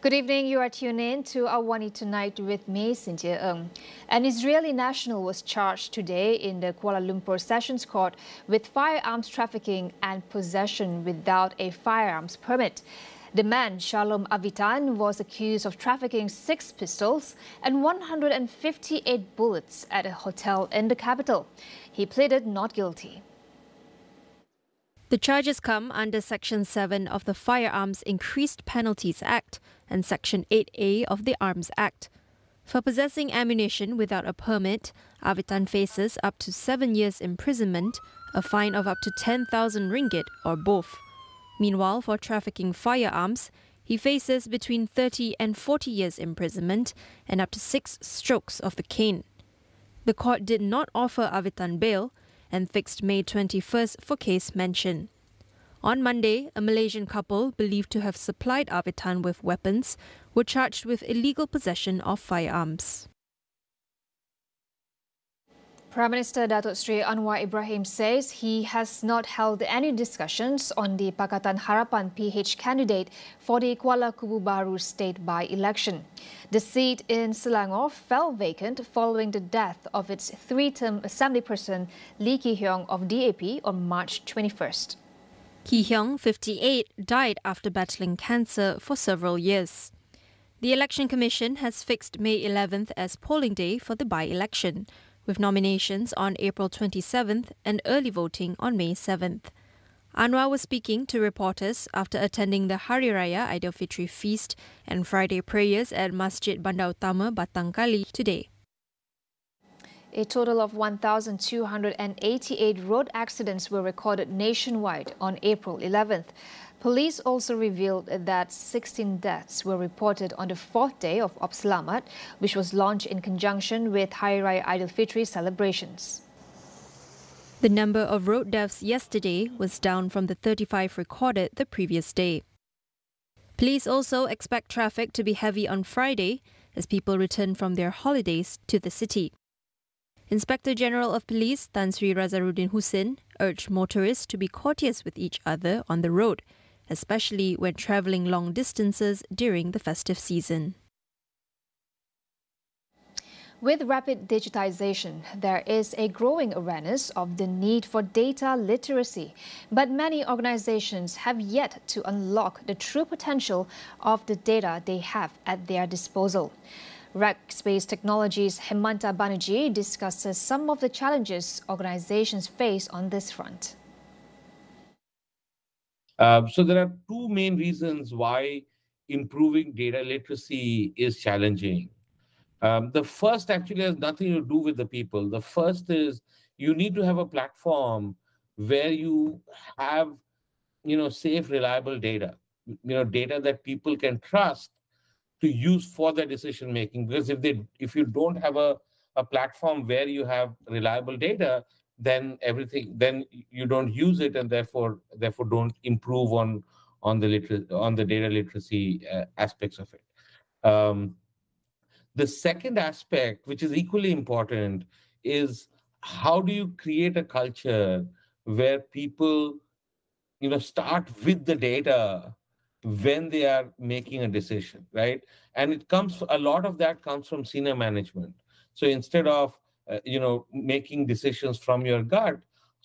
Good evening. You are tuned in to AWANI Tonight with me, Cynthia Ng. An Israeli national was charged today in the Kuala Lumpur Sessions Court with firearms trafficking and possession without a firearms permit. The man, Shalom Avitan, was accused of trafficking 6 pistols and 158 bullets at a hotel in the capital. He pleaded not guilty. The charges come under Section 7 of the Firearms Increased Penalties Act and Section 8A of the Arms Act. For possessing ammunition without a permit, Avitan faces up to 7 years imprisonment, a fine of up to 10,000 ringgit or both. Meanwhile, for trafficking firearms, he faces between 30 and 40 years imprisonment and up to 6 strokes of the cane. The court did not offer Avitan bail and fixed May 21st for case mention. On Monday, a Malaysian couple believed to have supplied Avitan with weapons were charged with illegal possession of firearms. Prime Minister Datuk Seri Anwar Ibrahim says he has not held any discussions on the Pakatan Harapan PH candidate for the Kuala Kubu Baru state by-election. The seat in Selangor fell vacant following the death of its 3-term assemblyperson Lee Ki Hyong of DAP on March 21st. Ki Hyong, 58, died after battling cancer for several years. The Election Commission has fixed May 11th as polling day for the by-election, with nominations on April 27th and early voting on May 7th. Anwar was speaking to reporters after attending the Hari Raya Aidilfitri feast and Friday prayers at Masjid Bandar Utama Batang Kali today. A total of 1,288 road accidents were recorded nationwide on April 11th. Police also revealed that 16 deaths were reported on the 4th day of Op Selamat, which was launched in conjunction with Hari Raya Aidilfitri celebrations. The number of road deaths yesterday was down from the 35 recorded the previous day. Police also expect traffic to be heavy on Friday as people return from their holidays to the city. Inspector General of Police Tan Sri Razaruddin Hussein urged motorists to be courteous with each other on the road, especially when travelling long distances during the festive season. With rapid digitization, there is a growing awareness of the need for data literacy, but many organizations have yet to unlock the true potential of the data they have at their disposal. Rackspace Technologies' Hemanta Banerjee discusses some of the challenges organizations face on this front. So there are two main reasons why improving data literacy is challenging. The first actually has nothing to do with the people. The first is you need to have a platform where you have, safe, reliable data, data that people can trust to use for their decision making. Because if you don't have a platform where you have reliable data, then you don't use it, and therefore don't improve on the data literacy aspects of it. The second aspect, which is equally important, is how do you create a culture where people start with the data when they are making a decision, right? And a lot of that comes from senior management. So instead of making decisions from your gut,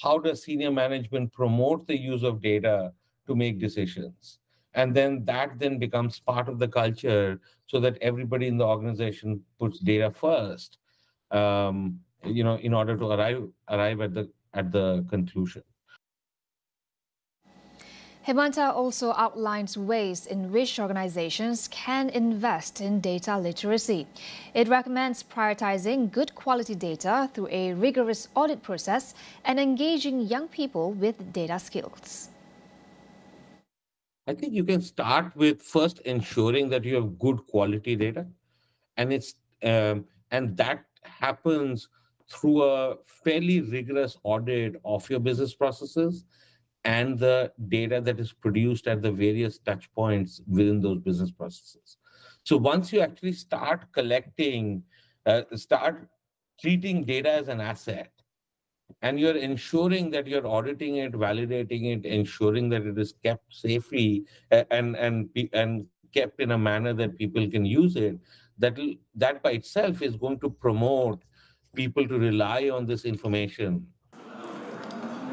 how does senior management promote the use of data to make decisions? And then that becomes part of the culture, so that everybody in the organization puts data first, in order to arrive at the conclusion. Hemanta also outlines ways in which organizations can invest in data literacy. It recommends prioritizing good quality data through a rigorous audit process and engaging young people with data skills. I think you can start with first ensuring that you have good quality data, and that happens through a fairly rigorous audit of your business processes and the data that is produced at the various touch points within those business processes. So once you actually start treating data as an asset, and you're ensuring that you're auditing it, validating it, ensuring that it is kept safely, and kept in a manner that people can use it, that by itself is going to promote people to rely on this information.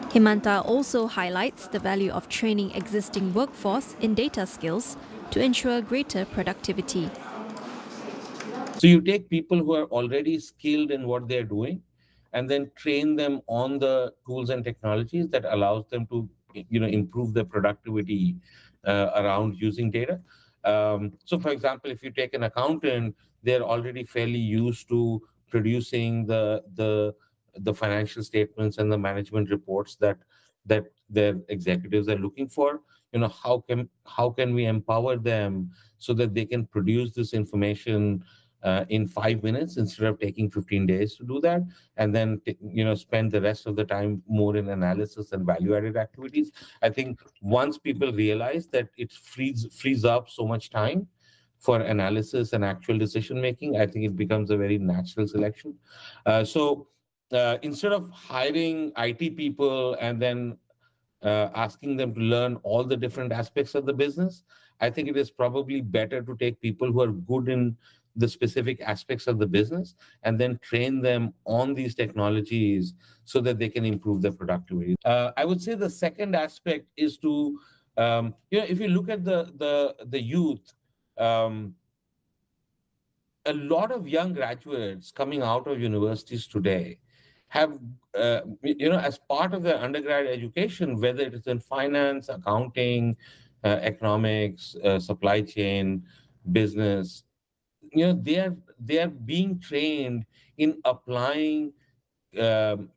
Himanta also highlights the value of training existing workforce in data skills to ensure greater productivity. So you take people who are already skilled in what they're doing and then train them on the tools and technologies that allows them to improve their productivity around using data. So for example, if you take an accountant, they're already fairly used to producing the financial statements and the management reports that their executives are looking for. How can we empower them so that they can produce this information in 5 minutes instead of taking 15 days to do that, and then spend the rest of the time more in analysis and value-added activities. I think once people realize that it frees up so much time for analysis and actual decision making, I think it becomes a very natural selection. So instead of hiring IT people and then asking them to learn all the different aspects of the business, I think it is probably better to take people who are good in the specific aspects of the business and then train them on these technologies so that they can improve their productivity. I would say the second aspect is to, if you look at the youth, a lot of young graduates coming out of universities today have, as part of their undergrad education, whether it is in finance, accounting, economics, supply chain, business, they are being trained in applying, um,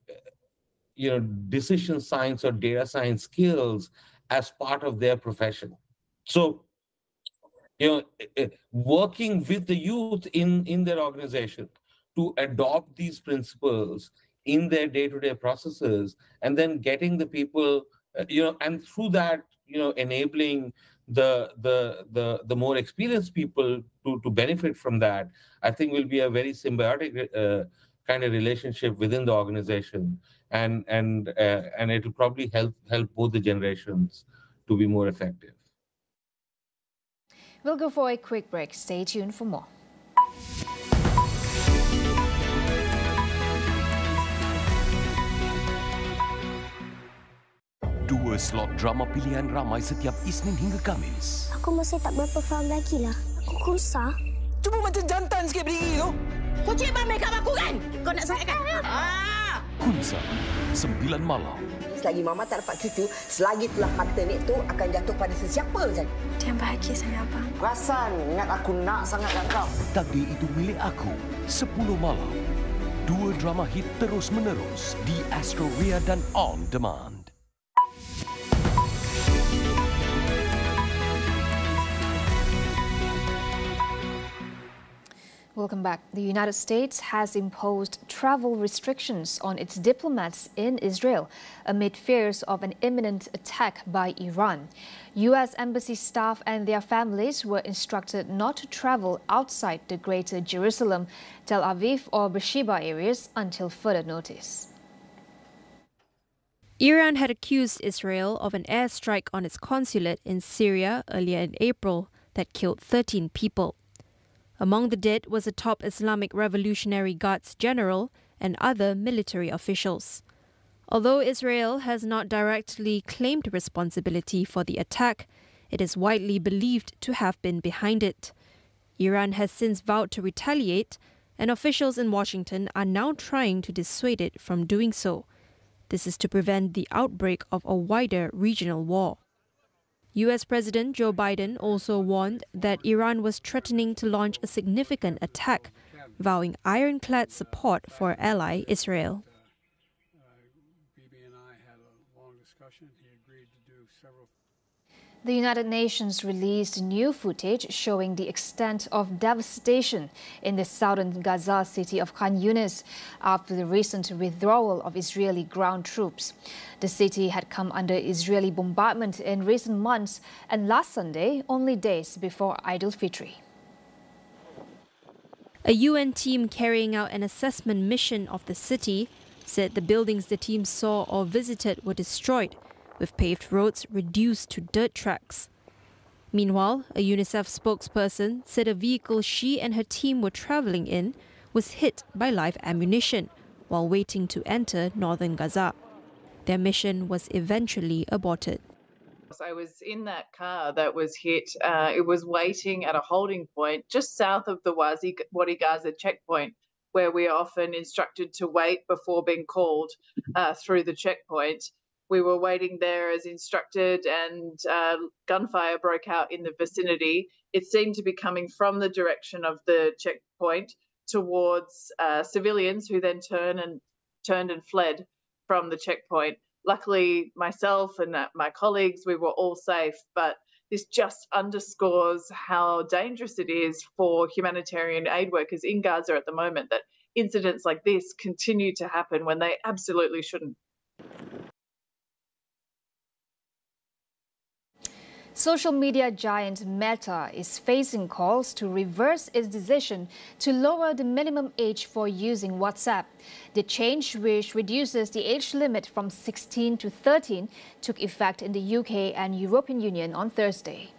decision science or data science skills as part of their profession. So working with the youth in their organization to adopt these principles in their day-to-day processes, and then getting the people, and through that, enabling the more experienced people to benefit from that, I think will be a very symbiotic kind of relationship within the organization, and it will probably help both the generations to be more effective. We'll go for a quick break. Stay tuned for more. Dua slot drama pilihan ramai setiap Isnin hingga Khamis. Aku masih tak berapa faham lagi lah. Aku kusah. Cuma macam jantan sikit berdiri tu. Kau cik make up aku kan? Kau nak sangat kan? Kunsa, 9 malam. Selagi Mama tak dapat cucu, selagi tulah harta ni tu akan jatuh pada sesiapa saja. Dia bahagia sangat, Abang. Perasan ingat aku nak sangat kau. Takdir itu milik aku. 10 malam. 2 drama hit terus menerus di Astro dan On Demand. Welcome back. The United States has imposed travel restrictions on its diplomats in Israel amid fears of an imminent attack by Iran. U.S. embassy staff and their families were instructed not to travel outside the Greater Jerusalem, Tel Aviv or Beersheba areas until further notice. Iran had accused Israel of an airstrike on its consulate in Syria earlier in April that killed 13 people. Among the dead was a top Islamic Revolutionary Guards general and other military officials. Although Israel has not directly claimed responsibility for the attack, it is widely believed to have been behind it. Iran has since vowed to retaliate, and officials in Washington are now trying to dissuade it from doing so. This is to prevent the outbreak of a wider regional war. U.S. President Joe Biden also warned that Iran was threatening to launch a significant attack, vowing ironclad support for ally Israel. The United Nations released new footage showing the extent of devastation in the southern Gaza city of Khan Yunis after the recent withdrawal of Israeli ground troops. The city had come under Israeli bombardment in recent months, and last Sunday, only days before Eid al-Fitr. A UN team carrying out an assessment mission of the city said the buildings the team saw or visited were destroyed, with paved roads reduced to dirt tracks. Meanwhile, a UNICEF spokesperson said a vehicle she and her team were travelling in was hit by live ammunition while waiting to enter northern Gaza. Their mission was eventually aborted. I was in that car that was hit. It was waiting at a holding point just south of the Wadi Gaza checkpoint, where we are often instructed to wait before being called through the checkpoint. We were waiting there as instructed, and gunfire broke out in the vicinity. It seemed to be coming from the direction of the checkpoint towards civilians, who then turned and fled from the checkpoint. Luckily, myself and my colleagues, we were all safe, but this just underscores how dangerous it is for humanitarian aid workers in Gaza at the moment, that incidents like this continue to happen when they absolutely shouldn't. Social media giant Meta is facing calls to reverse its decision to lower the minimum age for using WhatsApp. The change, which reduces the age limit from 16 to 13, took effect in the UK and European Union on Thursday.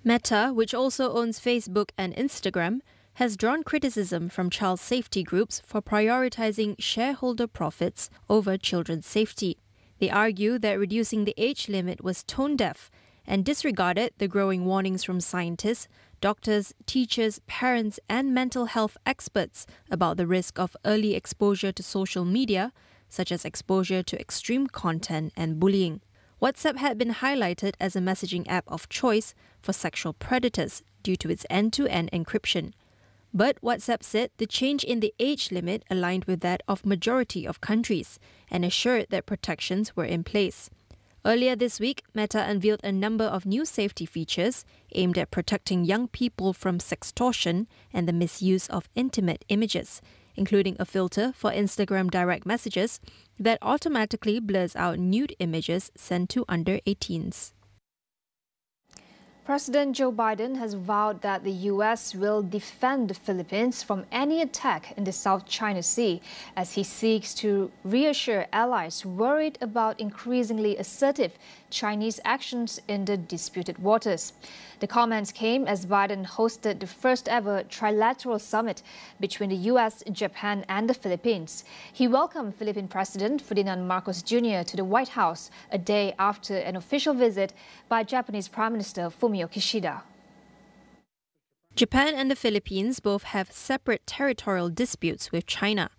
Meta, which also owns Facebook and Instagram, has drawn criticism from child safety groups for prioritizing shareholder profits over children's safety. They argue that reducing the age limit was tone-deaf and disregarded the growing warnings from scientists, doctors, teachers, parents, and mental health experts about the risk of early exposure to social media, such as exposure to extreme content and bullying. WhatsApp had been highlighted as a messaging app of choice for sexual predators due to its end-to-end encryption. But WhatsApp said the change in the age limit aligned with that of majority of countries and assured that protections were in place. Earlier this week, Meta unveiled a number of new safety features aimed at protecting young people from sextortion and the misuse of intimate images, including a filter for Instagram direct messages that automatically blurs out nude images sent to under 18s. President Joe Biden has vowed that the U.S. will defend the Philippines from any attack in the South China Sea as he seeks to reassure allies worried about increasingly assertive Chinese actions in the disputed waters. The comments came as Biden hosted the first ever trilateral summit between the U.S., Japan and the Philippines. He welcomed Philippine President Ferdinand Marcos Jr. to the White House a day after an official visit by Japanese Prime Minister Fumio Kishida. Japan and the Philippines both have separate territorial disputes with China.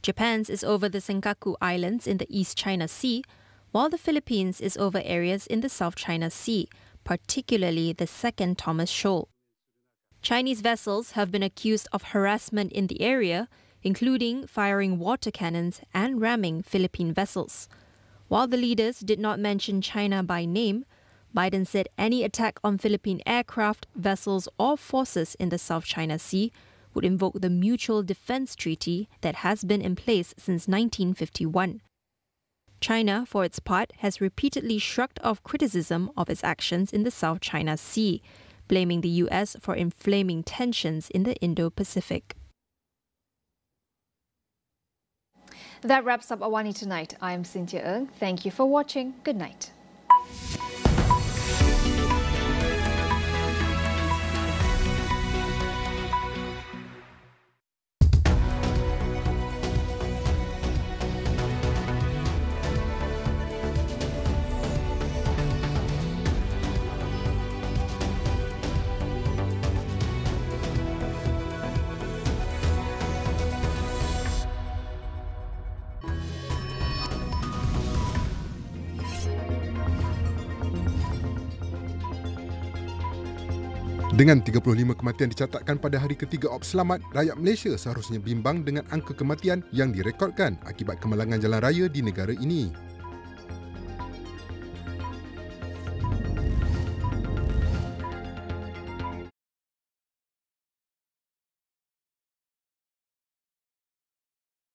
Japan's is over the Senkaku Islands in the East China Sea, while the Philippines is over areas in the South China Sea, particularly the Second Thomas Shoal. Chinese vessels have been accused of harassment in the area, including firing water cannons and ramming Philippine vessels. While the leaders did not mention China by name, Biden said any attack on Philippine aircraft, vessels or forces in the South China Sea would invoke the Mutual Defense Treaty that has been in place since 1951. China, for its part, has repeatedly shrugged off criticism of its actions in the South China Sea, blaming the U.S. for inflaming tensions in the Indo-Pacific. That wraps up AWANI Tonight. I'm Cynthia Ng. Thank you for watching. Good night. Dengan 35 kematian dicatatkan pada hari ketiga Ops Selamat, rakyat Malaysia seharusnya bimbang dengan angka kematian yang direkodkan akibat kemalangan jalan raya di negara ini.